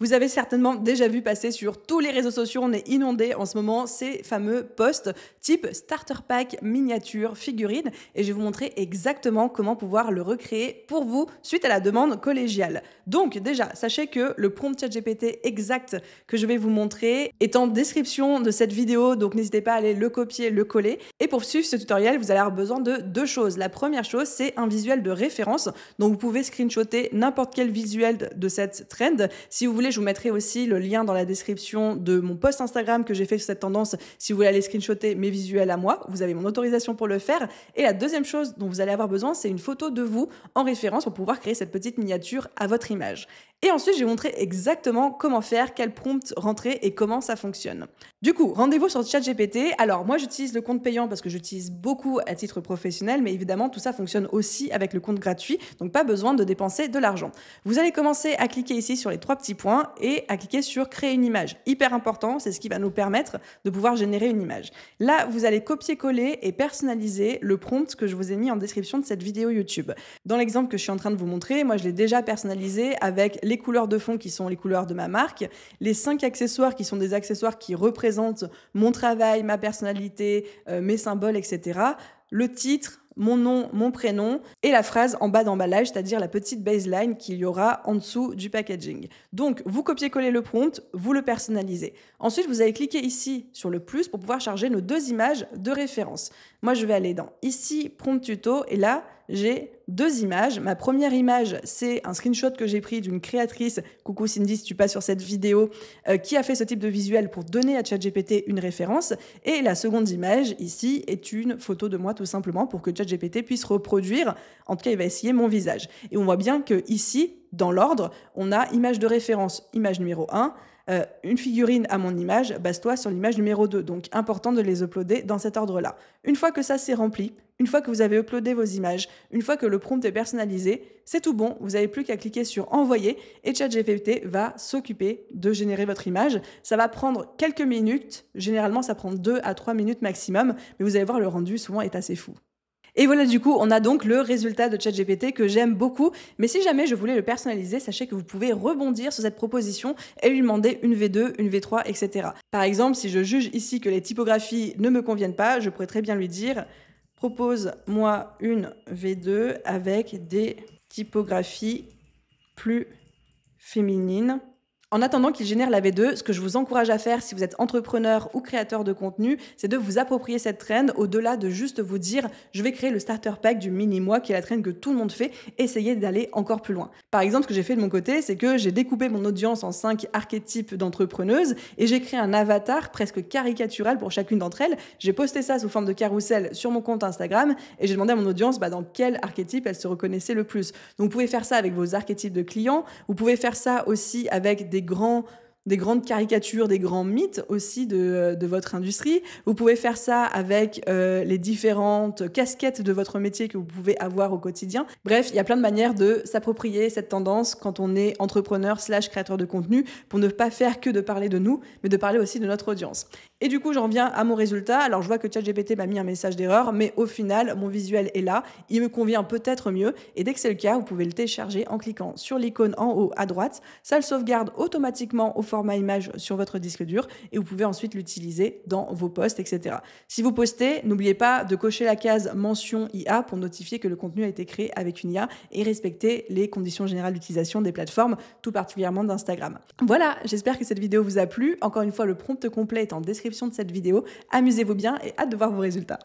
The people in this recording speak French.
Vous avez certainement déjà vu passer sur tous les réseaux sociaux, on est inondé en ce moment, ces fameux posts type starter pack, miniature, figurine, et je vais vous montrer exactement comment pouvoir le recréer pour vous suite à la demande collégiale. Donc déjà, sachez que le prompt ChatGPT exact que je vais vous montrer est en description de cette vidéo, donc n'hésitez pas à aller le copier, le coller. Et pour suivre ce tutoriel, vous allez avoir besoin de deux choses. La première chose, c'est un visuel de référence, donc vous pouvez screenshotter n'importe quel visuel de cette trend. Si vous voulez, je vous mettrai aussi le lien dans la description de mon post Instagram que j'ai fait sur cette tendance. Si vous voulez aller screenshotter mes visuels à moi, vous avez mon autorisation pour le faire. Et la deuxième chose dont vous allez avoir besoin, c'est une photo de vous en référence pour pouvoir créer cette petite miniature à votre image. Et ensuite, je vais vous montrer exactement comment faire, quel prompt rentrer et comment ça fonctionne. Du coup, rendez-vous sur ChatGPT. Alors, moi, j'utilise le compte payant parce que j'utilise beaucoup à titre professionnel, mais évidemment, tout ça fonctionne aussi avec le compte gratuit, donc pas besoin de dépenser de l'argent. Vous allez commencer à cliquer ici sur les trois petits points et à cliquer sur créer une image. Hyper important, c'est ce qui va nous permettre de pouvoir générer une image. Là, vous allez copier-coller et personnaliser le prompt que je vous ai mis en description de cette vidéo YouTube. Dans l'exemple que je suis en train de vous montrer, moi, je l'ai déjà personnalisé avec les couleurs de fond qui sont les couleurs de ma marque, les 5 accessoires qui sont des accessoires qui représentent mon travail, ma personnalité, mes symboles, etc. Le titre, mon nom, mon prénom et la phrase en bas d'emballage, c'est-à-dire la petite baseline qu'il y aura en dessous du packaging. Donc, vous copiez-collez le prompt, vous le personnalisez. Ensuite, vous allez cliquer ici sur le plus pour pouvoir charger nos deux images de référence. Moi, je vais aller dans ici, prompt tuto, et là, j'ai deux images. Ma première image, c'est un screenshot que j'ai pris d'une créatrice, coucou Cindy si tu passes sur cette vidéo, qui a fait ce type de visuel pour donner à ChatGPT une référence. Et la seconde image, ici, est une photo de moi tout simplement pour que ChatGPT puisse reproduire, en tout cas il va essayer mon visage. Et on voit bien que ici, dans l'ordre, on a image de référence, image numéro 1, une figurine à mon image, base-toi sur l'image numéro 2. Donc, important de les uploader dans cet ordre-là. Une fois que ça c'est rempli, une fois que vous avez uploadé vos images, une fois que le prompt est personnalisé, c'est tout bon. Vous n'avez plus qu'à cliquer sur envoyer et ChatGPT va s'occuper de générer votre image. Ça va prendre quelques minutes. Généralement, ça prend 2 à 3 minutes maximum. Mais vous allez voir, le rendu souvent est assez fou. Et voilà, du coup, on a donc le résultat de ChatGPT que j'aime beaucoup. Mais si jamais je voulais le personnaliser, sachez que vous pouvez rebondir sur cette proposition et lui demander une V2, une V3, etc. Par exemple, si je juge ici que les typographies ne me conviennent pas, je pourrais très bien lui dire « Propose-moi une V2 avec des typographies plus féminines ». En attendant qu'il génère la V2, ce que je vous encourage à faire si vous êtes entrepreneur ou créateur de contenu, c'est de vous approprier cette trend au-delà de juste vous dire « je vais créer le starter pack du mini-mois qui est la trend que tout le monde fait », essayez d'aller encore plus loin. Par exemple, ce que j'ai fait de mon côté, c'est que j'ai découpé mon audience en 5 archétypes d'entrepreneuses et j'ai créé un avatar presque caricatural pour chacune d'entre elles. J'ai posté ça sous forme de carrousel sur mon compte Instagram et j'ai demandé à mon audience dans quel archétype elle se reconnaissait le plus. Donc vous pouvez faire ça avec vos archétypes de clients, vous pouvez faire ça aussi avec des grandes caricatures, des grands mythes aussi de votre industrie. Vous pouvez faire ça avec les différentes casquettes de votre métier que vous pouvez avoir au quotidien. Bref, il y a plein de manières de s'approprier cette tendance quand on est entrepreneur / créateur de contenu pour ne pas faire que de parler de nous, mais de parler aussi de notre audience. Et du coup, j'en viens à mon résultat. Alors, je vois que ChatGPT m'a mis un message d'erreur, mais au final, mon visuel est là. Il me convient peut-être mieux. Et dès que c'est le cas, vous pouvez le télécharger en cliquant sur l'icône en haut à droite. Ça le sauvegarde automatiquement au format image sur votre disque dur et vous pouvez ensuite l'utiliser dans vos posts, etc. Si vous postez, n'oubliez pas de cocher la case mention IA pour notifier que le contenu a été créé avec une IA et respecter les conditions générales d'utilisation des plateformes, tout particulièrement d'Instagram. Voilà, j'espère que cette vidéo vous a plu. Encore une fois, le prompt complet est en description de cette vidéo. Amusez-vous bien et hâte de voir vos résultats.